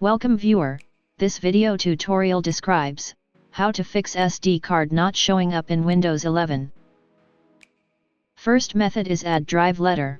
Welcome viewer, this video tutorial describes how to fix SD card not showing up in Windows 11. First method is add drive letter.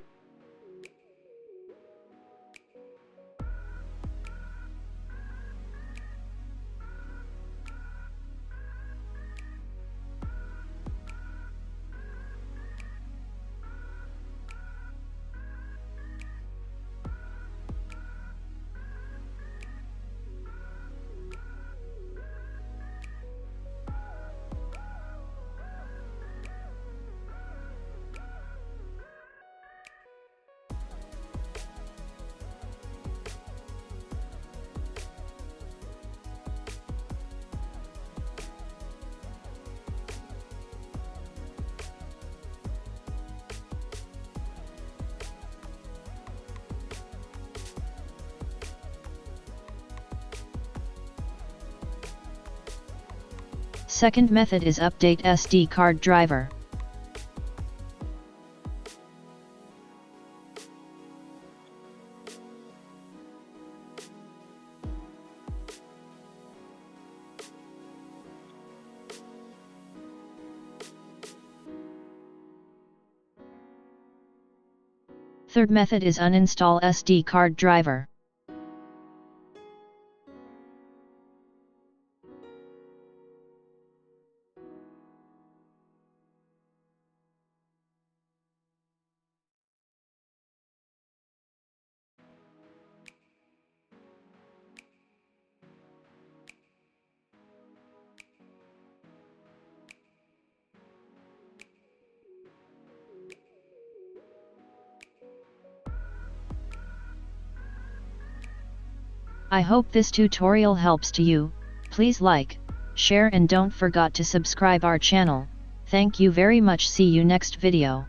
Second method is update SD card driver. Third method is uninstall SD card driver. I hope this tutorial helps to you. Please like, share and don't forget to subscribe our channel. Thank you very much. See you next video.